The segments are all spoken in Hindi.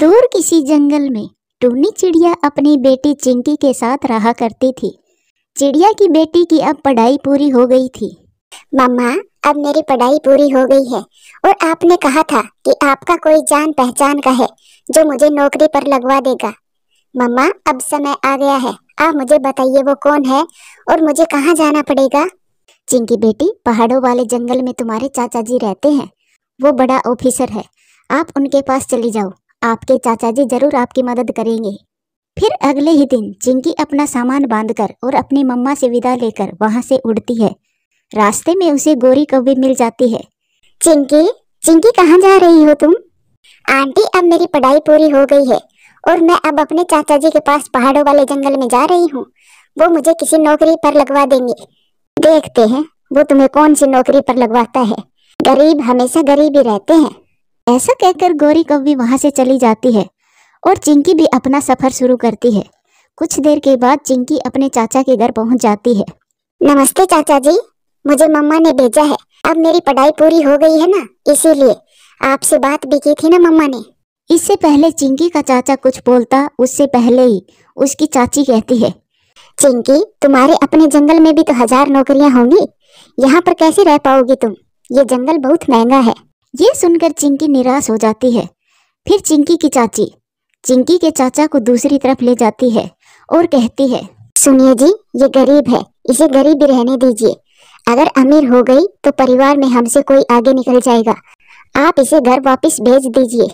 दूर किसी जंगल में टूनी चिड़िया अपनी बेटी चिंकी के साथ रहा करती थी। चिड़िया की बेटी की अब पढ़ाई पूरी हो गई थी। मम्मा, अब मेरी पढ़ाई पूरी हो गई है और आपने कहा था कि आपका कोई जान पहचान का है जो मुझे नौकरी पर लगवा देगा। मम्मा, अब समय आ गया है, आप मुझे बताइए वो कौन है और मुझे कहाँ जाना पड़ेगा। चिंकी बेटी, पहाड़ों वाले जंगल में तुम्हारे चाचा जी रहते हैं। वो बड़ा ऑफिसर है, आप उनके पास चली जाओ, आपके चाचा जी जरूर आपकी मदद करेंगे। फिर अगले ही दिन चिंकी अपना सामान बांधकर और अपनी मम्मा से विदा लेकर वहां से उड़ती है। रास्ते में उसे गोरी कौवी मिल जाती है। चिंकी, चिंकी कहाँ जा रही हो तुम? आंटी, अब मेरी पढ़ाई पूरी हो गई है और मैं अब अपने चाचा जी के पास पहाड़ों वाले जंगल में जा रही हूँ। वो मुझे किसी नौकरी पर लगवा देंगे। देखते हैं वो तुम्हें कौन सी नौकरी पर लगवाता है। गरीब हमेशा गरीब ही रहते हैं। ऐसा कहकर गोरी कौवी वहां से चली जाती है और चिंकी भी अपना सफर शुरू करती है। कुछ देर के बाद चिंकी अपने चाचा के घर पहुंच जाती है। नमस्ते चाचा जी, मुझे मम्मा ने भेजा है। अब मेरी पढ़ाई पूरी हो गई है ना, इसीलिए आपसे बात भी की थी ना मम्मा ने। इससे पहले चिंकी का चाचा कुछ बोलता, उससे पहले ही उसकी चाची कहती है, चिंकी, तुम्हारे अपने जंगल में भी तो 1000 नौकरियां होंगी, यहाँ पर कैसे रह पाओगी तुम? ये जंगल बहुत महंगा है। ये सुनकर चिंकी निराश हो जाती है। फिर चिंकी की चाची चिंकी के चाचा को दूसरी तरफ ले जाती है और कहती है, सुनिए जी, ये गरीब है, इसे गरीब ही रहने दीजिए। अगर अमीर हो गई तो परिवार में हमसे कोई आगे निकल जाएगा। आप इसे घर वापस भेज दीजिए।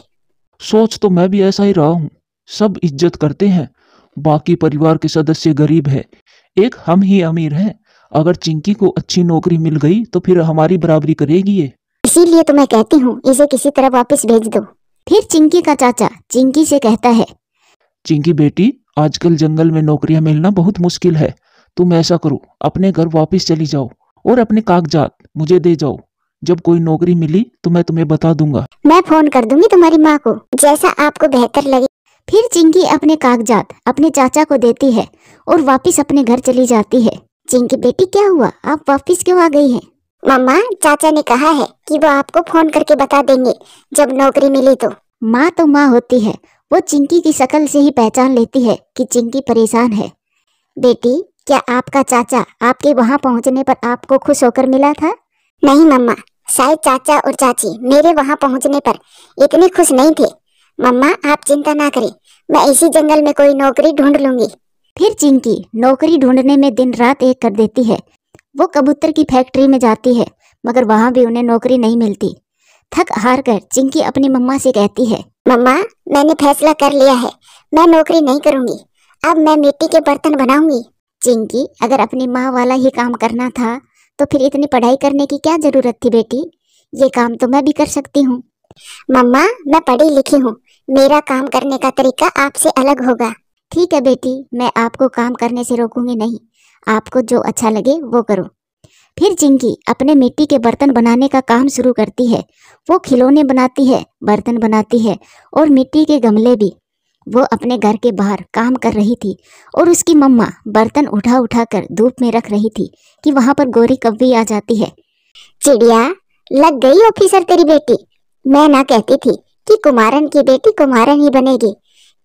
सोच तो मैं भी ऐसा ही रहा हूँ। सब इज्जत करते हैं, बाकी परिवार के सदस्य गरीब है, एक हम ही अमीर हैं। अगर चिंकी को अच्छी नौकरी मिल गई तो फिर हमारी बराबरी करेगी ये। इसीलिए तो मैं कहती हूँ इसे किसी तरह वापस भेज दो। फिर चिंकी का चाचा चिंकी से कहता है, चिंकी बेटी, आजकल जंगल में नौकरियां मिलना बहुत मुश्किल है। तुम ऐसा करो, अपने घर वापस चली जाओ और अपने कागजात मुझे दे जाओ। जब कोई नौकरी मिली तो मैं तुम्हें बता दूंगा। मैं फोन कर दूंगी तुम्हारी माँ को, जैसा आपको बेहतर लगे। फिर चिंकी अपने कागजात अपने चाचा को देती है और वापस अपने घर चली जाती है। चिंकी बेटी, क्या हुआ, आप वापस क्यों आ गई हैं? मम्मा, चाचा ने कहा है कि वो आपको फोन करके बता देंगे जब नौकरी मिली तो। माँ तो माँ होती है, वो चिंकी की शक्ल से ही पहचान लेती है कि चिंकी परेशान है। बेटी, क्या आपका चाचा आपके वहाँ पहुँचने पर आपको खुश होकर मिला था? नहीं मम्मा, शायद चाचा और चाची मेरे वहाँ पहुँचने पर इतने खुश नहीं थे। मम्मा, आप चिंता ना करें, मैं इसी जंगल में कोई नौकरी ढूंढ लूंगी। फिर चिंकी नौकरी ढूंढने में दिन रात एक कर देती है। वो कबूतर की फैक्ट्री में जाती है, मगर वहाँ भी उन्हें नौकरी नहीं मिलती। थक हार कर चिंकी अपनी मम्मा से कहती है, मम्मा, मैंने फैसला कर लिया है, मैं नौकरी नहीं करूंगी। अब मैं मिट्टी के बर्तन बनाऊंगी। चिंकी, अगर अपनी माँ वाला ही काम करना था तो फिर इतनी पढ़ाई करने की क्या जरूरत थी बेटी? ये काम तो मैं भी कर सकती हूँ। मम्मा, मैं पढ़ी लिखी हूँ, मेरा काम करने का तरीका आपसे अलग होगा। ठीक है बेटी, मैं आपको काम करने से रोकूंगी नहीं, आपको जो अच्छा लगे वो करो। फिर चिंकी अपने मिट्टी के बर्तन बनाने का काम शुरू करती है। वो खिलौने बनाती है, बर्तन बनाती है और मिट्टी के गमले भी। वो अपने घर के बाहर काम कर रही थी और उसकी मम्मा बर्तन उठा उठा कर धूप में रख रही थी कि वहां पर गोरी कौवी आ जाती है। चिड़िया, लग गई ऑफिसर तेरी बेटी। मैं ना कहती थी कि कुमारन की बेटी कुमारन ही बनेगी,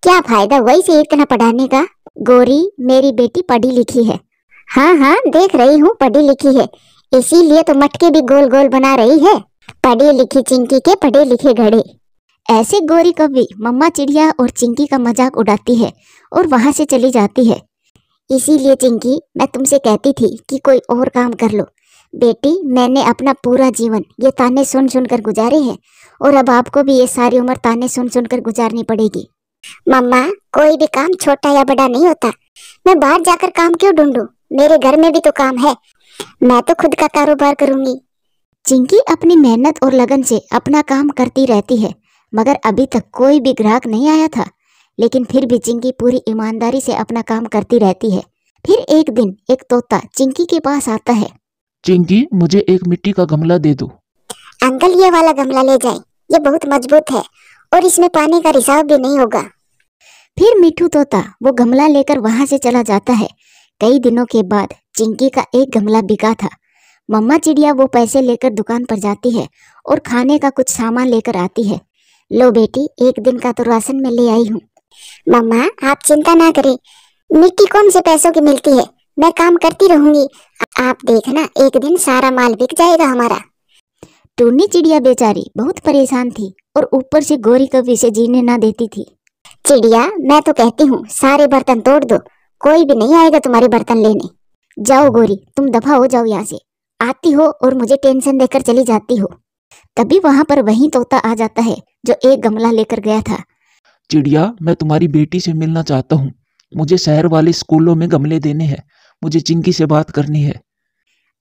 क्या फायदा वही से इतना पढ़ाने का। गोरी, मेरी बेटी पढ़ी लिखी है। हाँ हाँ, देख रही हूँ पढ़ी लिखी है, इसीलिए तो मटके भी गोल गोल बना रही है। पढ़ी लिखी चिंकी के पढ़े लिखे घड़े। ऐसे गोरी कौवी मम्मा चिड़िया और चिंकी का मजाक उड़ाती है और वहां से चली जाती है। इसीलिए चिंकी, मैं तुमसे कहती थी कि कोई और काम कर लो। बेटी, मैंने अपना पूरा जीवन ये ताने सुन सुन कर गुजारे हैं और अब आपको भी ये सारी उम्र ताने सुन सुन कर गुजारनी पड़ेगी। मम्मा, कोई भी काम छोटा या बड़ा नहीं होता। मैं बाहर जाकर काम क्यों ढूंढूं? मेरे घर में भी तो काम है, मैं तो खुद का कारोबार करूंगी। चिंकी अपनी मेहनत और लगन से अपना काम करती रहती है, मगर अभी तक कोई भी ग्राहक नहीं आया था। लेकिन फिर भी चिंकी पूरी ईमानदारी से अपना काम करती रहती है। फिर एक दिन एक तोता चिंकी के पास आता है। चिंकी, मुझे एक मिट्टी का गमला दे दो। अंकल, ये वाला गमला ले जाए, ये बहुत मजबूत है और इसमें पानी का रिसाव भी नहीं होगा। फिर मिठू तोता वो गमला लेकर वहां से चला जाता है। कई दिनों के बाद चिंकी का एक गमला बिका था। मम्मा चिड़िया वो पैसे लेकर दुकान पर जाती है और खाने का कुछ सामान लेकर आती है। लो बेटी, एक दिन का तो राशन मैं ले आई हूँ। मम्मा आप चिंता ना करें, मिट्टी कौन से पैसों की मिलती है, मैं काम करती रहूंगी। आप देखना एक दिन सारा माल बिक जाएगा हमारा। टूनी चिड़िया बेचारी बहुत परेशान थी और ऊपर से गौरी कभी इसे जीने ना देती थी। चिड़िया मैं तो कहती हूँ सारे बर्तन तोड़ दो, कोई भी नहीं आएगा तुम्हारे बर्तन लेने। जाओ गौरी, तुम दफा हो जाओ यहाँ से। आती हो और मुझे टेंशन देकर चली जाती हो। तभी वहां पर वही तोता आ जाता है जो एक गमला लेकर गया था। चिड़िया, मैं तुम्हारी बेटी से मिलना चाहता हूँ। मुझे शहर वाले स्कूलों में गमले देने हैं। मुझे चिंकी से बात करनी है।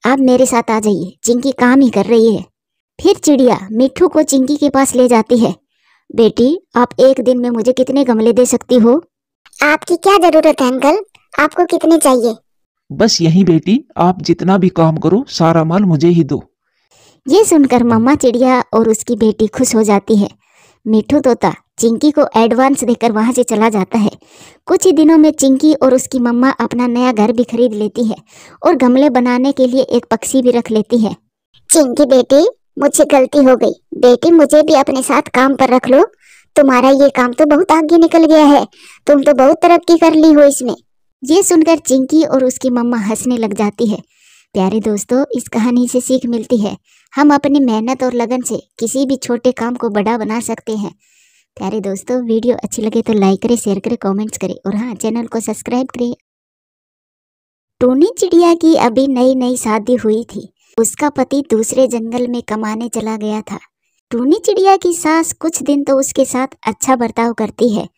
आप मेरे साथ आ जाइए, चिंकी काम ही कर रही है। फिर चिड़िया मिट्ठू को चिंकी के पास ले जाती है। बेटी, आप एक दिन में मुझे कितने गमले दे सकती हो? आपकी क्या जरूरत है अंकल, आपको कितने चाहिए? बस यही बेटी, आप जितना भी काम करो सारा माल मुझे ही दो। ये सुनकर मम्मा चिड़िया और उसकी बेटी खुश हो जाती है। मिट्ठू तोता चिंकी को एडवांस देकर वहां से चला जाता है। कुछ ही दिनों में चिंकी और उसकी मम्मा अपना नया घर भी खरीद लेती है और गमले बनाने के लिए एक पक्षी भी रख लेती है। चिंकी बेटी, मुझसे गलती हो गई बेटी, मुझे भी अपने साथ काम पर रख लो। तुम्हारा ये काम तो बहुत आगे निकल गया है, तुम तो बहुत तरक्की कर ली हो इसमें। ये सुनकर चिंकी और उसकी मम्मा हंसने लग जाती है। प्यारे दोस्तों, इस कहानी से सीख मिलती है, हम अपनी मेहनत और लगन से किसी भी छोटे काम को बड़ा बना सकते हैं। प्यारे दोस्तों, वीडियो अच्छी लगे तो लाइक करें, शेयर करें, कमेंट्स करें और हाँ, चैनल को सब्सक्राइब करें। टूनी चिड़िया की अभी नई नई शादी हुई थी। उसका पति दूसरे जंगल में कमाने चला गया था। टूनी चिड़िया की सास कुछ दिन तो उसके साथ अच्छा बर्ताव करती है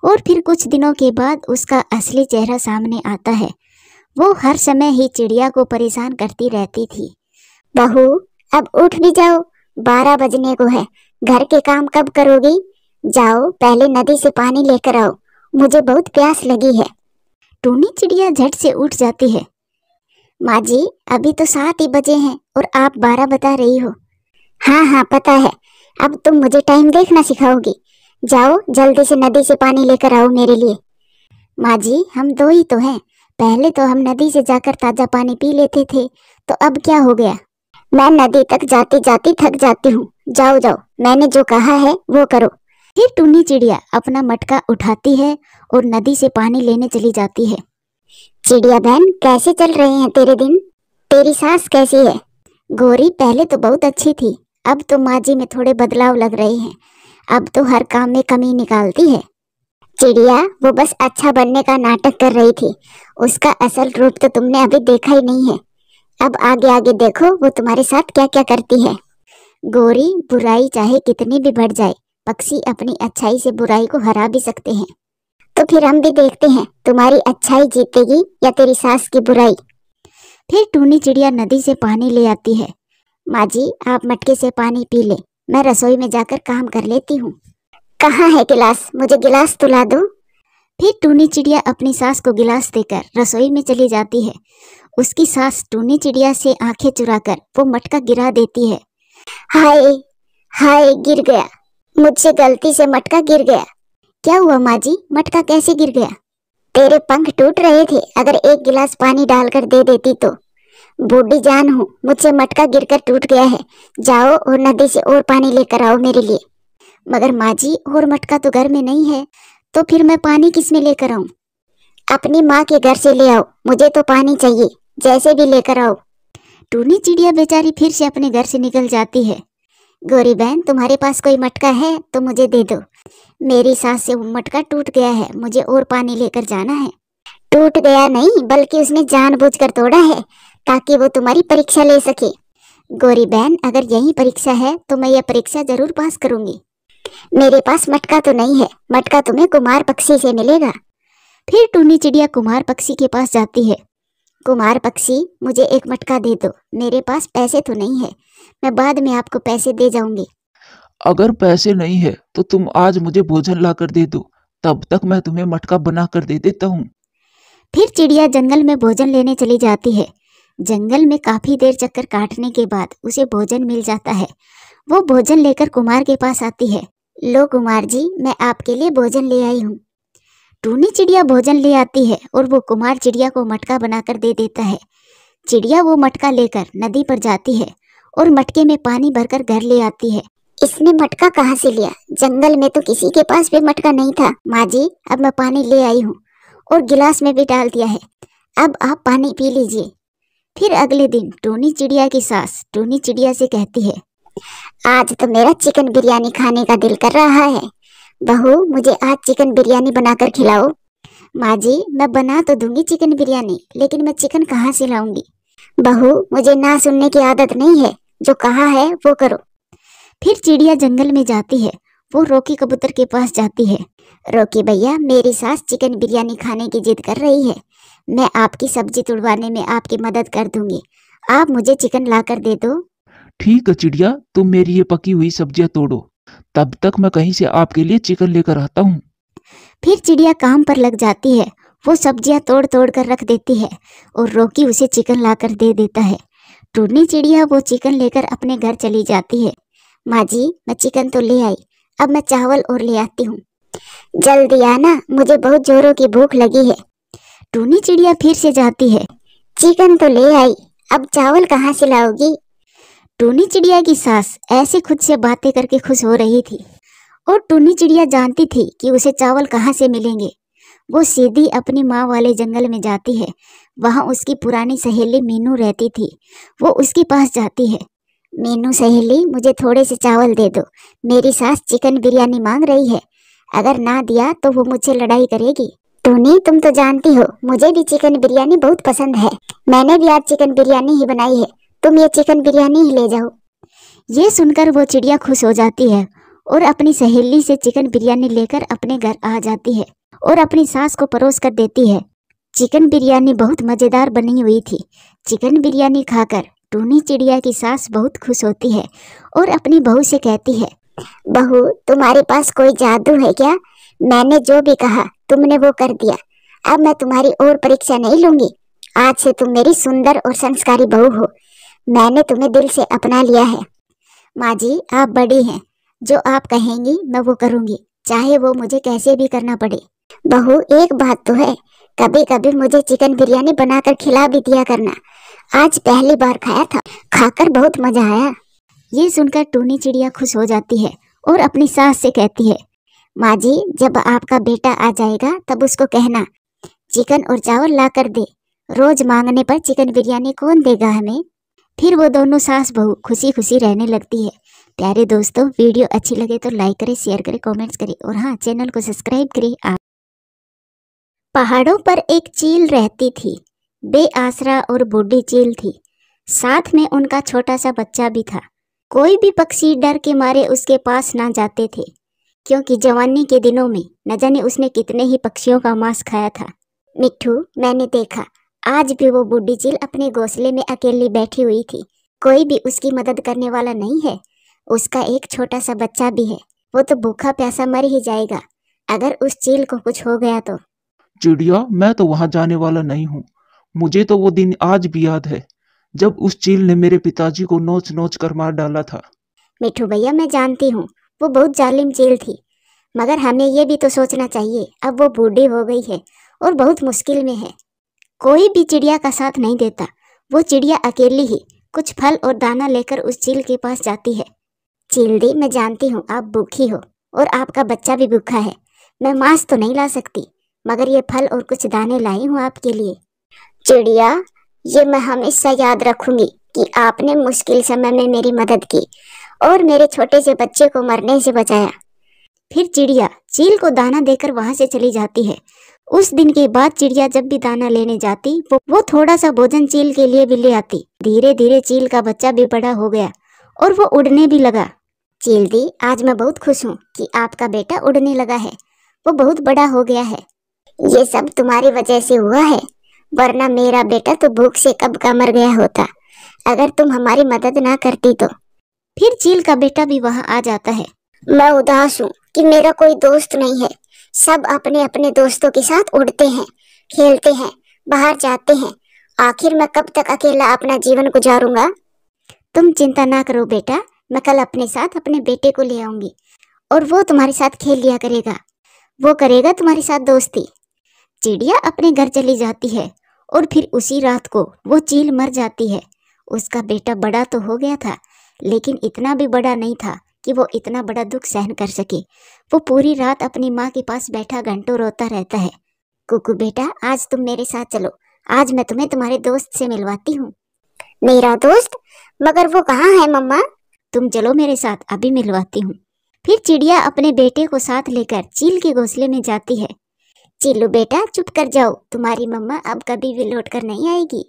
और फिर कुछ दिनों के बाद उसका असली चेहरा सामने आता है। वो हर समय ही चिड़िया को परेशान करती रहती थी। बहू अब उठ भी जाओ, 12 बजने को है, घर के काम कब करोगी? जाओ पहले नदी से पानी लेकर आओ, मुझे बहुत प्यास लगी है। टूनी चिड़िया झट से उठ जाती है। माँ जी अभी तो 7 ही बजे हैं और आप 12 बता रही हो। हाँ हाँ पता है, अब तुम मुझे टाइम देखना सिखाओगी। जाओ जल्दी से नदी से पानी लेकर आओ मेरे लिए। माँ जी, हम 2 ही तो हैं, पहले तो हम नदी से जाकर ताजा पानी पी लेते थे, तो अब क्या हो गया? मैं नदी तक जाती जाती थक जाती हूँ, जाओ जाओ, मैंने जो कहा है वो करो। फिर टूनी चिड़िया अपना मटका उठाती है और नदी से पानी लेने चली जाती है। चिड़िया बहन कैसे चल रहे हैं तेरे दिन? तेरी सास कैसी है? गौरी पहले तो बहुत अच्छी थी, अब तो माँ जी में थोड़े बदलाव लग रहे हैं। अब तो हर काम में कमी निकालती है। चिड़िया वो बस अच्छा बनने का नाटक कर रही थी, उसका असल रूप तो तुमने अभी देखा ही नहीं है। अब आगे आगे देखो वो तुम्हारे साथ क्या क्या करती है। गौरी, बुराई चाहे कितनी भी बढ़ जाए, पक्षी अपनी अच्छाई से बुराई को हरा भी सकते हैं। तो फिर हम भी देखते हैं तुम्हारी अच्छाई जीतेगी या तेरी सास की बुराई। फिर टूनी चिड़िया नदी से पानी ले आती है। माँ जी आप मटके से पानी पी ले, मैं रसोई में जाकर काम कर लेती हूँ। कहाँ है गिलास, मुझे गिलास तुला दो। फिर टूनी चिड़िया अपनी सास को गिलास देकर रसोई में चली जाती है। उसकी सास टूनी चिड़िया से आंखें चुराकर वो मटका गिरा देती है। हाय हाय, गिर गया, मुझसे गलती से मटका गिर गया। क्या हुआ माँ जी, मटका कैसे गिर गया? तेरे पंख टूट रहे थे, अगर एक गिलास पानी डालकर दे देती तो। बूढ़ी जान हूँ, मुझसे मटका गिरकर टूट गया है, जाओ और नदी से और पानी लेकर आओ मेरे लिए। मगर माँ जी और मटका तो घर में नहीं है, तो फिर मैं पानी किस में लेकर आऊँ? अपनी माँ के घर से ले आओ, मुझे तो पानी चाहिए, जैसे भी लेकर आओ। टूनी चिड़िया बेचारी फिर से अपने घर से निकल जाती है। गौरी बहन तुम्हारे पास कोई मटका है तो मुझे दे दो, मेरी सास से वो मटका टूट गया है, मुझे और पानी लेकर जाना है। टूट गया नहीं, बल्कि उसने जानबूझकर तोड़ा है ताकि वो तुम्हारी परीक्षा ले सके। गौरी बहन अगर यही परीक्षा है तो मैं यह परीक्षा जरूर पास करूंगी। मेरे पास मटका तो नहीं है, मटका तुम्हें कुमार पक्षी से मिलेगा। फिर टूनी चिड़िया कुमार पक्षी के पास जाती है। कुमार पक्षी मुझे एक मटका दे दो, मेरे पास पैसे तो नहीं है, मैं बाद में आपको पैसे दे जाऊंगी। अगर पैसे नहीं है तो तुम आज मुझे भोजन ला कर दे दो, तब तक मैं तुम्हें मटका बना कर दे देता हूँ। फिर चिड़िया जंगल में भोजन लेने चली जाती है। जंगल में काफी देर चक्कर काटने के बाद उसे भोजन मिल जाता है। वो भोजन लेकर कुमार के पास आती है। लो कुमार जी, मैं आपके लिए भोजन ले आई हूँ। टूनी चिड़िया भोजन ले आती है और वो कुमार चिड़िया को मटका बनाकर दे देता है। चिड़िया वो मटका लेकर नदी पर जाती है और मटके में पानी भरकर घर ले आती है। इसने मटका कहाँ से लिया? जंगल में तो किसी के पास भी मटका नहीं था। माँ जी, अब मैं पानी ले आई हूँ और गिलास में भी डाल दिया है। अब आप पानी पी लीजिए। फिर अगले दिन टूनी चिड़िया की सास टूनी चिड़िया से कहती है, आज तो मेरा चिकन बिरयानी खाने का दिल कर रहा है। बहू, मुझे आज चिकन बिरयानी बनाकर खिलाओ। माँ जी, मैं बना तो दूंगी चिकन बिरयानी, लेकिन मैं चिकन कहाँ से लाऊंगी? बहू, मुझे ना सुनने की आदत नहीं है, जो कहा है वो करो। फिर चिड़िया जंगल में जाती है। वो रॉकी कबूतर के पास जाती है। रॉकी भैया, मेरी सास चिकन बिरयानी खाने की जिद कर रही है। मैं आपकी सब्जी तुड़वाने में आपकी मदद कर दूंगी। आप मुझे चिकन लाकर दे दो। ठीक है चिड़िया, तुम मेरी ये पकी हुई सब्जियां तोड़ो, तब तक मैं कहीं से आपके लिए चिकन लेकर आता हूँ। फिर चिड़िया काम पर लग जाती है। वो सब्जियां तोड़ तोड़ कर रख देती है और रॉकी उसे चिकन लाकर दे देता है। टूनी चिड़िया वो चिकन लेकर अपने घर चली जाती है। माँ जी, मैं चिकन तो ले आई, अब मैं चावल और ले आती हूँ। जल्दी आना, मुझे बहुत जोरों की भूख लगी है। टूनी चिड़िया फिर से जाती है। चिकन तो ले आई, अब चावल कहाँ से लाओगी? टूनी चिड़िया की सास ऐसे खुद से बातें करके खुश हो रही थी और टूनी चिड़िया जानती थी कि उसे चावल कहाँ से मिलेंगे। वो सीधी अपनी माँ वाले जंगल में जाती है। वहाँ उसकी पुरानी सहेली मीनू रहती थी। वो उसके पास जाती है। मीनू सहेली, मुझे थोड़े से चावल दे दो। मेरी सास चिकन बिरयानी मांग रही है। अगर ना दिया तो वो मुझसे लड़ाई करेगी। टूनी, तुम तो जानती हो मुझे भी चिकन बिरयानी बहुत पसंद है। मैंने भी आज चिकन बिरयानी ही बनाई है। तुम ये चिकन बिरयानी ही ले जाओ। ये सुनकर वो चिड़िया खुश हो जाती है और अपनी सहेली से चिकन बिरयानी लेकर अपने घर आ जाती है और अपनी सास को परोस कर देती है। चिकन बिरयानी बहुत मज़ेदार बनी हुई थी। चिकन बिरयानी खाकर टूनी चिड़िया की सास बहुत खुश होती है और अपनी बहू से कहती है, बहू, तुम्हारे पास कोई जादू है क्या? मैंने जो भी कहा तुमने वो कर दिया। अब मैं तुम्हारी और परीक्षा नहीं लूंगी। आज से तुम मेरी सुंदर और संस्कारी बहू हो। मैंने तुम्हें दिल से अपना लिया है। माँ जी, आप बड़ी हैं। जो आप कहेंगी मैं वो करूँगी, चाहे वो मुझे कैसे भी करना पड़े। बहू, एक बात तो है, कभी कभी मुझे चिकन बिरयानी बनाकर खिला भी दिया करना। आज पहली बार खाया था, खाकर बहुत मजा आया। ये सुनकर टूनी चिड़िया खुश हो जाती है और अपनी सास से कहती है, माँ जी, जब आपका बेटा आ जाएगा तब उसको कहना चिकन और चावल ला कर दे। रोज मांगने पर चिकन बिरयानी कौन देगा हमें। फिर वो दोनों सास बहू खुशी खुशी रहने लगती है। प्यारे दोस्तों, वीडियो अच्छी लगे तो लाइक करें, शेयर करें, कमेंट्स करें और हाँ, चैनल को सब्सक्राइब करें। आप पहाड़ों पर एक चील रहती थी। बेआसरा और बूढ़ी चील थी। साथ में उनका छोटा सा बच्चा भी था। कोई भी पक्षी डर के मारे उसके पास ना जाते थे, क्योंकि जवानी के दिनों में न जाने उसने कितने ही पक्षियों का मांस खाया था। मिट्ठू, मैंने देखा आज भी वो बूढ़ी चील अपने घोंसले में अकेली बैठी हुई थी। कोई भी उसकी मदद करने वाला नहीं है। उसका एक छोटा सा बच्चा भी है। वो तो भूखा प्यासा मर ही जाएगा अगर उस चील को कुछ हो गया तो। चिड़िया, मैं तो वहां जाने वाला नहीं हूँ। मुझे तो वो दिन आज भी याद है जब उस चील ने मेरे पिताजी को नोच नोच कर मार डाला था। मिट्ठू भैया, मैं जानती हूँ वो बहुत जालिम चील थी, मगर हमें ये भी तो सोचना चाहिए अब वो बूढ़ी हो गई है और बहुत मुश्किल में है। कोई भी चिड़िया का साथ नहीं देता। वो चिड़िया अकेली ही कुछ फल और दाना लेकर उस चील के पास जाती है। चील दी, मैं जानती हूँ आप भूखी हो और आपका बच्चा भी भूखा है। मैं मांस तो नहीं ला सकती, मगर ये फल और कुछ दाने लाई हूँ आपके लिए। चिड़िया, ये मैं हमेशा याद रखूंगी कि आपने मुश्किल समय में मेरी मदद की और मेरे छोटे से बच्चे को मरने से बचाया। फिर चिड़िया चील को दाना देकर वहां से चली जाती है। उस दिन के बाद चिड़िया जब भी दाना लेने जाती वो थोड़ा सा भोजन चील के लिए भी ले आती। धीरे धीरे चील का बच्चा भी बड़ा हो गया और वो उड़ने भी लगा। चील दी, आज मैं बहुत खुश हूँ कि आपका बेटा उड़ने लगा है। वो बहुत बड़ा हो गया है। ये सब तुम्हारी वजह से हुआ है, वरना मेरा बेटा तो भूख से कब का मर गया होता अगर तुम हमारी मदद ना करती तो। फिर चील का बेटा भी वहाँ आ जाता है। मैं उदास हूँ कि मेरा कोई दोस्त नहीं है। सब अपने अपने दोस्तों के साथ उड़ते हैं, खेलते हैं, बाहर जाते हैं। आखिर मैं कब तक अकेला अपना जीवन गुजारूंगा। तुम चिंता ना करो बेटा, मैं कल अपने साथ अपने बेटे को ले आऊंगी और वो तुम्हारे साथ खेल लिया करेगा। वो करेगा तुम्हारे साथ दोस्ती। चिड़िया अपने घर चली जाती है और फिर उसी रात को वो चील मर जाती है। उसका बेटा बड़ा तो हो गया था, लेकिन इतना भी बड़ा नहीं था कि वो इतना बड़ा दुख सहन कर सके। वो पूरी रात अपनी माँ के पास बैठा घंटों रोता रहता है। कुकू बेटा, आज तुम मेरे साथ चलो, आज मैं तुम्हें तुम्हारे दोस्त से मिलवाती हूँ। मेरा दोस्त? मगर वो कहाँ है मम्मा? तुम चलो मेरे साथ, अभी मिलवाती हूँ। फिर चिड़िया अपने बेटे को साथ लेकर चील के घोंसले में जाती है। चिल्लू बेटा चुप कर जाओ, तुम्हारी मम्मा अब कभी भी लौट कर नहीं आएगी।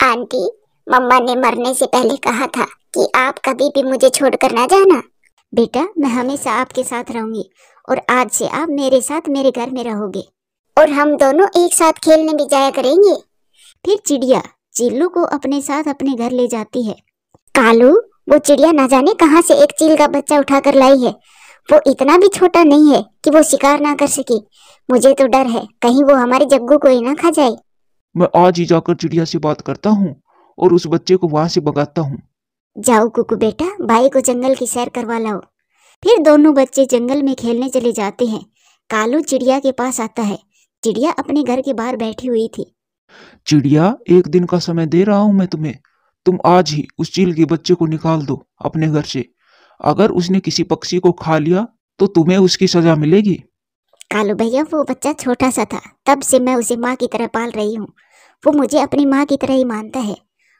आंटी, मम्मा ने मरने से पहले कहा था कि आप कभी भी मुझे छोड़कर ना जाना। बेटा, मैं हमेशा आपके साथ रहूंगी और आज से आप मेरे साथ मेरे घर में रहोगे और हम दोनों एक साथ खेलने भी जाया करेंगे। फिर चिड़िया चिल्लू को अपने साथ अपने घर ले जाती है। कालू, वो चिड़िया ना जाने कहां से एक चील का बच्चा उठाकर लाई है। वो इतना भी छोटा नहीं है कि वो शिकार ना कर सके। मुझे तो डर है कहीं वो हमारे जग्गू को ही ना खा जाए। मैं आज ही जाकर चिड़िया से बात करता हूँ और उस बच्चे को वहां से भगाता हूँ। जाओ कुकू बेटा, भाई को जंगल की सैर करवा लाओ। फिर दोनों बच्चे जंगल में खेलने चले जाते हैं। कालू चिड़िया के पास आता है। चिड़िया अपने घर के बाहर बैठी हुई थी। चिड़िया, एक दिन का समय दे रहा हूँ मैं तुम्हें। तुम आज ही उस चील के बच्चे को निकाल दो अपने घर से। अगर उसने किसी पक्षी को खा लिया तो तुम्हें उसकी सजा मिलेगी। कालू भैया, वो बच्चा छोटा सा था, तब से मैं उसे माँ की तरह पाल रही हूँ। वो मुझे अपनी माँ की तरह ही मानता है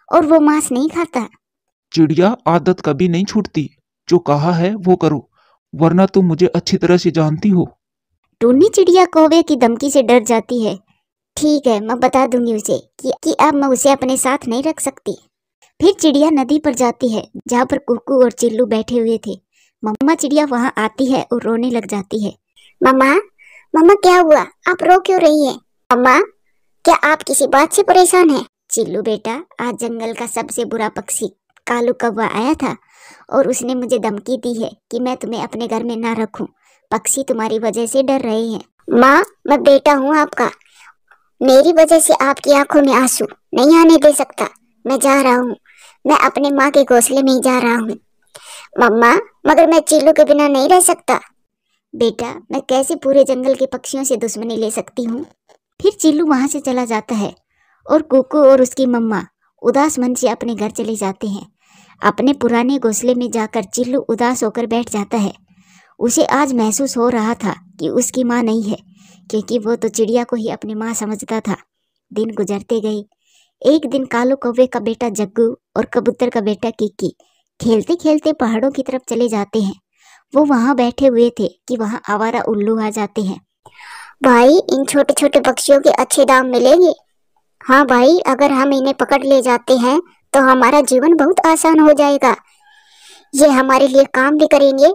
और वो मांस नहीं खाता। चिड़िया, आदत कभी नहीं छूटती। जो कहा है वो करो, वरना तुम मुझे अच्छी तरह से जानती हो। टूनी चिड़िया कौवे की धमकी से डर जाती है। ठीक है, मैं बता दूंगी उसे कि अब मैं उसे अपने साथ नहीं रख सकती। फिर चिड़िया नदी पर जाती है जहाँ पर कुकू और चिल्लू बैठे हुए थे। मम्मा चिड़िया वहाँ आती है और रोने लग जाती है। मम्मा, मम्मा क्या हुआ? आप रो क्यों रही हैं? मम्मा, क्या आप किसी बात से परेशान हैं? चिल्लू बेटा, आज जंगल का सबसे बुरा पक्षी कालू कौवा आया था और उसने मुझे धमकी दी है कि मैं तुम्हें अपने घर में ना रखूं। पक्षी तुम्हारी वजह से डर रहे हैं। माँ, मैं बेटा हूँ आपका। मेरी वजह से आपकी आंखों में आंसू नहीं आने दे सकता। मैं जा रहा हूँ, मैं अपने माँ के घोंसले में ही जा रहा हूँ। मम्मा, मगर मैं चिल्लू के बिना नहीं रह सकता। बेटा, मैं कैसे पूरे जंगल के पक्षियों से दुश्मनी ले सकती हूँ। फिर चिल्लू वहां से चला जाता है और कुकू और उसकी मम्मा उदास मन से अपने घर चले जाते हैं। अपने पुराने घोंसले में जाकर चिल्लू उदास होकर बैठ जाता है। उसे आज महसूस हो रहा था कि उसकी माँ नहीं है, क्योंकि वो तो चिड़िया को ही अपनी माँ समझता था। दिन गुजरते गए। एक दिन कालू कौवे का बेटा जग्गू और कबूतर का बेटा किक्की खेलते खेलते पहाड़ों की तरफ चले जाते हैं। वो वहाँ बैठे हुए थे कि वहाँ आवारा उल्लू आ जाते हैं। भाई, इन छोटे छोटे पक्षियों के अच्छे दाम मिलेंगे। हाँ भाई, अगर हम इन्हें पकड़ ले जाते हैं तो हमारा जीवन बहुत आसान हो जाएगा। ये हमारे लिए काम भी करेंगे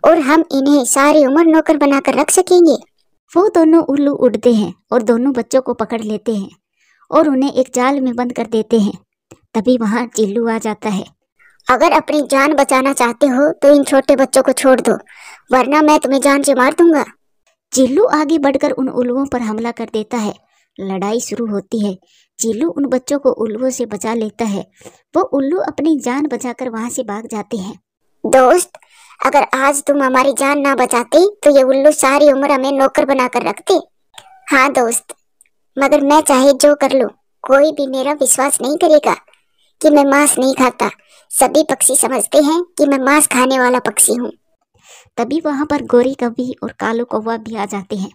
और हम इन्हें सारी उम्र नौकर बनाकर रख सकेंगे। वो दोनों उल्लू उड़ते हैं और दोनों बच्चों को पकड़ लेते हैं और उन्हें एक जाल में बंद कर देते हैं। तभी वहाँ चिल्लू आ जाता है। अगर अपनी जान बचाना चाहते हो तो इन छोटे बच्चों को छोड़ दो, वरना मैं तुम्हें जान से मार दूंगा। चिल्लू आगे बढ़कर उन उल्लुओं पर हमला कर देता है। लड़ाई शुरू होती है। चिल्लू उन बच्चों को उल्लुओं से बचा लेता है। वो उल्लू अपनी जान बचाकर वहाँ से भाग जाते हैं। दोस्त, अगर आज तुम हमारी जान ना बचाते तो ये उल्लू सारी उम्र हमें नौकर बनाकर रखते। हाँ दोस्त, मगर मैं चाहे जो कर लूं, कोई भी मेरा विश्वास नहीं करेगा कि मैं मांस नहीं खाता। सभी पक्षी समझते हैं कि मैं मांस खाने वाला पक्षी हूँ। तभी वहाँ पर गोरी कौवी और कालू कौवा भी आ जाते हैं।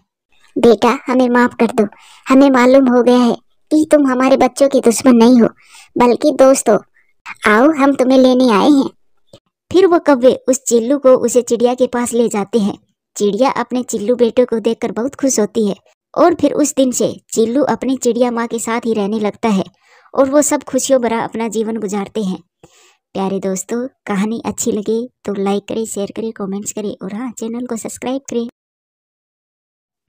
बेटा, हमें माफ कर दो। हमें मालूम हो गया है कि तुम हमारे बच्चों की दुश्मन नहीं हो, बल्कि दोस्त हो। आओ, हम तुम्हें लेने आए हैं। फिर वो कौवे उस चिल्लू को उसे चिड़िया के पास ले जाते हैं। चिड़िया अपने चिल्लू बेटे को देखकर बहुत खुश होती है और फिर उस दिन से चिल्लू अपनी चिड़िया माँ के साथ ही रहने लगता है और वो सब खुशियों भरा अपना जीवन गुजारते हैं। प्यारे दोस्तों, कहानी अच्छी लगे तो लाइक करें, शेयर करें, कमेंट्स करें और हाँ, चैनल को सब्सक्राइब करें।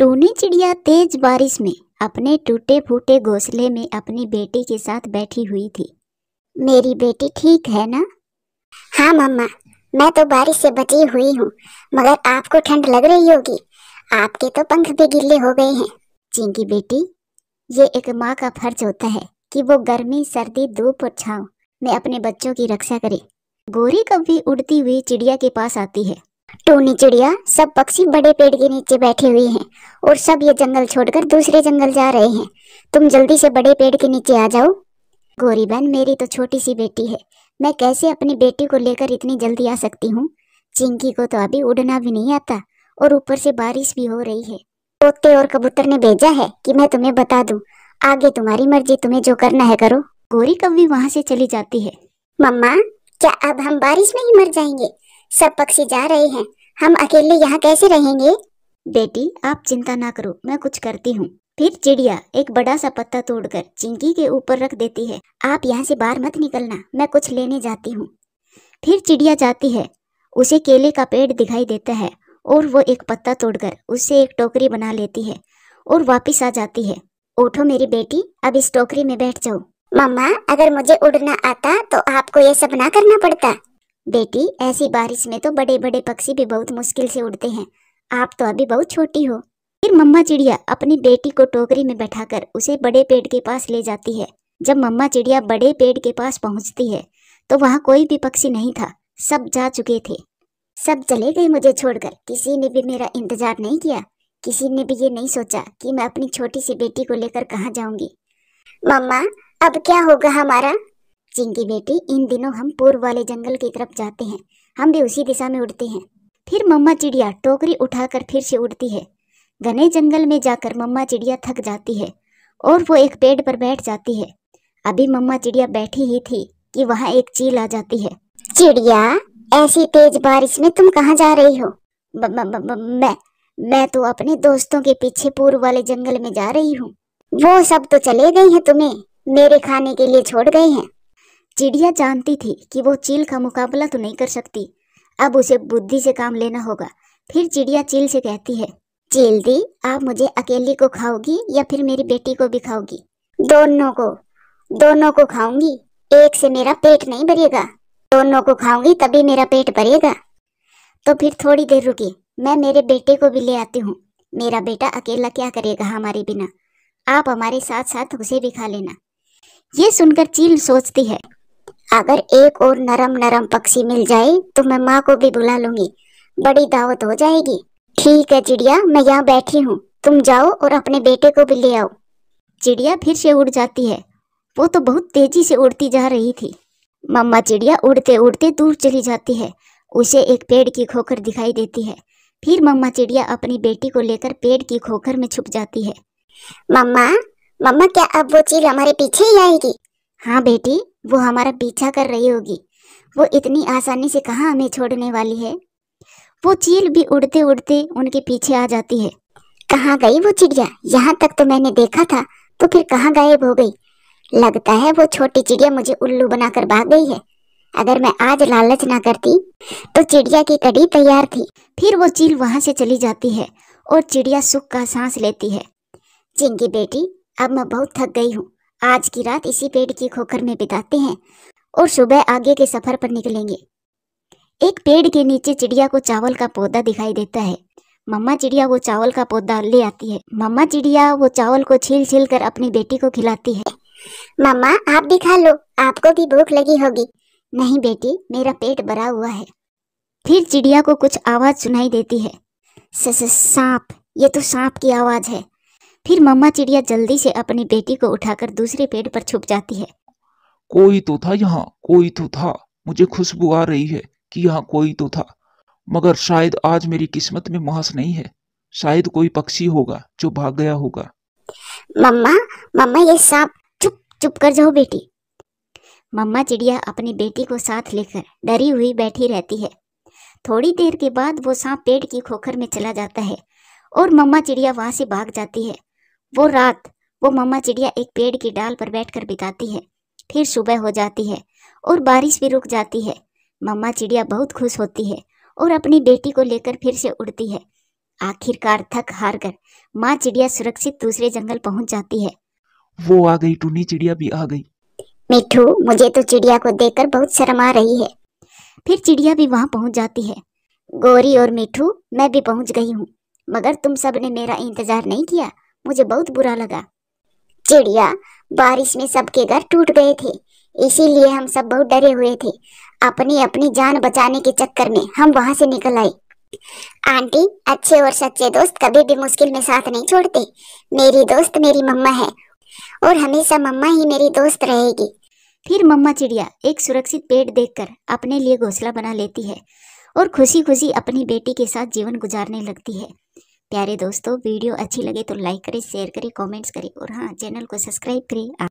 टूनी चिड़िया तेज बारिश में अपने टूटे फूटे घोंसले में अपनी बेटी के साथ बैठी हुई थी। मेरी बेटी ठीक है ना? हाँ मम्मा, मैं तो बारिश से बची हुई हूँ, मगर आपको ठंड लग रही होगी। आपके तो पंख भी गिल्ले हो गए हैं। चिंकी बेटी, ये एक माँ का फर्ज होता है कि वो गर्मी, सर्दी, धूप और छाँव में अपने बच्चों की रक्षा करे। गोरी कौवी उड़ती हुई चिड़िया के पास आती है। टूनी चिड़िया, सब पक्षी बड़े पेड़ के नीचे बैठे हुए हैं और सब ये जंगल छोड़कर दूसरे जंगल जा रहे हैं। तुम जल्दी से बड़े पेड़ के नीचे आ जाओ। गोरी बहन, मेरी तो छोटी सी बेटी है, मैं कैसे अपनी बेटी को लेकर इतनी जल्दी आ सकती हूँ। चिंकी को तो अभी उड़ना भी नहीं आता और ऊपर से बारिश भी हो रही है। तोते और कबूतर ने भेजा है कि मैं तुम्हें बता दूं, आगे तुम्हारी मर्जी, तुम्हें जो करना है करो। गौरी कौवी वहाँ से चली जाती है। मम्मा, क्या अब हम बारिश में ही मर जाएंगे? सब पक्षी जा रहे हैं, हम अकेले यहाँ कैसे रहेंगे? बेटी आप चिंता ना करो, मैं कुछ करती हूँ। फिर चिड़िया एक बड़ा सा पत्ता तोड़कर चिंकी के ऊपर रख देती है। आप यहाँ से बाहर मत निकलना, मैं कुछ लेने जाती हूँ। फिर चिड़िया जाती है, उसे केले का पेड़ दिखाई देता है और वो एक पत्ता तोड़कर उससे एक टोकरी बना लेती है और वापस आ जाती है। उठो मेरी बेटी, अब इस टोकरी में बैठ जाओ। मम्मा, अगर मुझे उड़ना आता तो आपको ये सब ना करना पड़ता। बेटी ऐसी बारिश में तो बड़े बड़े पक्षी भी बहुत मुश्किल से उड़ते हैं, आप तो अभी बहुत छोटी हो। फिर मम्मा चिड़िया अपनी बेटी को टोकरी में बैठाकर उसे बड़े पेड़ के पास ले जाती है। जब मम्मा चिड़िया बड़े पेड़ के पास पहुंचती है तो वहाँ कोई भी पक्षी नहीं था, सब जा चुके थे। सब चले गए मुझे छोड़कर, किसी ने भी मेरा इंतजार नहीं किया, किसी ने भी ये नहीं सोचा कि मैं अपनी छोटी सी बेटी को लेकर कहाँ जाऊंगी। मम्मा, अब क्या होगा हमारा? चिंकी बेटी, इन दिनों हम पूर्व वाले जंगल की तरफ जाते हैं, हम भी उसी दिशा में उड़ते हैं। फिर मम्मा चिड़िया टोकरी उठाकर फिर से उड़ती है। घने जंगल में जाकर मम्मा चिड़िया थक जाती है और वो एक पेड़ पर बैठ जाती है। अभी मम्मा चिड़िया बैठी ही थी कि वहाँ एक चील आ जाती है। चिड़िया, ऐसी तेज बारिश में तुम कहाँ जा रही हो? मैं तो अपने दोस्तों के पीछे पूर्व वाले जंगल में जा रही हूँ। वो सब तो चले गए हैं, तुम्हें मेरे खाने के लिए छोड़ गए हैं। चिड़िया जानती थी कि वो चील का मुकाबला तो नहीं कर सकती, अब उसे बुद्धि से काम लेना होगा। फिर चिड़िया चील से कहती है, चील दी, आप मुझे अकेली को खाओगी या फिर मेरी बेटी को भी खाओगी? दोनों को खाऊंगी, एक से मेरा पेट नहीं भरेगा, दोनों को खाऊंगी तभी मेरा पेट भरेगा। तो फिर थोड़ी देर रुकी, मैं मेरे बेटे को भी ले आती हूँ। मेरा बेटा अकेला क्या करेगा हमारे बिना, आप हमारे साथ साथ उसे भी खा लेना। ये सुनकर चील सोचती है, अगर एक और नरम नरम पक्षी मिल जाए तो मैं माँ को भी बुला लूंगी, बड़ी दावत हो जाएगी। ठीक है चिड़िया, मैं यहाँ बैठी हूँ, तुम जाओ और अपने बेटे को भी ले आओ। चिड़िया फिर से उड़ जाती है, वो तो बहुत तेजी से उड़ती जा रही थी। मम्मा चिड़िया उड़ते उड़ते दूर चली जाती है, उसे एक पेड़ की खोखर दिखाई देती है। फिर मम्मा चिड़िया अपनी बेटी को लेकर पेड़ की खोखर में छुप जाती है। मम्मा, क्या अब वो चील हमारे पीछे ही आएगी? हाँ बेटी, वो हमारा पीछा कर रही होगी, वो इतनी आसानी से कहाँ हमें छोड़ने वाली है। वो चील भी उड़ते उड़ते उनके पीछे आ जाती है। कहाँ गई वो चिड़िया? यहाँ तक तो मैंने देखा था, तो फिर कहाँ गायब हो गई? लगता है वो छोटी चिड़िया मुझे उल्लू बनाकर भाग गई है। अगर मैं आज लालच ना करती तो चिड़िया की कड़ी तैयार थी। फिर वो चील वहां से चली जाती है और चिड़िया सुख का सांस लेती है। चिंकी बेटी, अब मैं बहुत थक गई हूँ, आज की रात इसी पेड़ की खोखर में बिताते हैं और सुबह आगे के सफर पर निकलेंगे। एक पेड़ के नीचे चिड़िया को चावल का पौधा दिखाई देता है। मम्मा चिड़िया वो चावल का पौधा ले आती है। मम्मा चिड़िया वो चावल को छील छील कर अपनी बेटी को खिलाती है। मम्मा, आप भी खा लो, आपको भी भूख लगी होगी। नहीं बेटी, मेरा पेट भरा हुआ है। फिर चिड़िया को कुछ आवाज सुनाई देती है, सांप, ये तो सांप की आवाज है। फिर मम्मा चिड़िया जल्दी से अपनी बेटी को उठाकर दूसरे पेड़ पर छुप जाती है। कोई तो था यहाँ, कोई तो था, मुझे खुशबू आ रही है कि यहाँ कोई तो था, मगर शायद आज मेरी किस्मत में मांस नहीं है, शायद कोई पक्षी होगा जो भाग गया होगा। मम्मा, ये सांप। चुप कर जाओ बेटी। मम्मा चिड़िया अपनी बेटी को साथ लेकर डरी हुई बैठी रहती है। थोड़ी देर के बाद वो सांप पेड़ की खोखर में चला जाता है और मम्मा चिड़िया वहां से भाग जाती है। वो रात वो मम्मा चिड़िया एक पेड़ की डाल पर बैठकर बिताती है। फिर सुबह हो जाती है और बारिश भी रुक जाती है। मम्मा चिड़िया बहुत खुश होती है और अपनी बेटी को लेकर फिर से उड़ती है। आखिरकार थक हार कर माँ चिड़िया सुरक्षित दूसरे जंगल पहुंच जाती है। वो आ गई, टुनी चिड़िया भी आ गई। मिठू, मुझे तो चिड़िया को देखकर बहुत शर्म आ रही है। फिर चिड़िया भी वहां पहुंच जाती है। गौरी और मिठू, मैं भी पहुंच गई हूँ, मगर तुम सब ने मेरा इंतजार नहीं किया, मुझे बहुत बुरा लगा। चिड़िया, बारिश में सबके घर टूट गए थे, इसीलिए हम सब बहुत डरे हुए थे। अपनी अपनी जान बचाने के चक्कर में हम वहां से निकल आए। आंटी, अच्छे और सच्चे दोस्त कभी भी मुश्किल में साथ नहीं छोड़ते। मेरी दोस्त मेरी मम्मा है और हमेशा मम्मा ही मेरी दोस्त रहेगी। फिर मम्मा चिड़िया एक सुरक्षित पेड़ देखकर अपने लिए घोंसला बना लेती है और खुशी खुशी अपनी बेटी के साथ जीवन गुजारने लगती है। प्यारे दोस्तों, वीडियो अच्छी लगे तो लाइक करें, शेयर करें, कमेंट्स करें और हाँ, चैनल को सब्सक्राइब करें।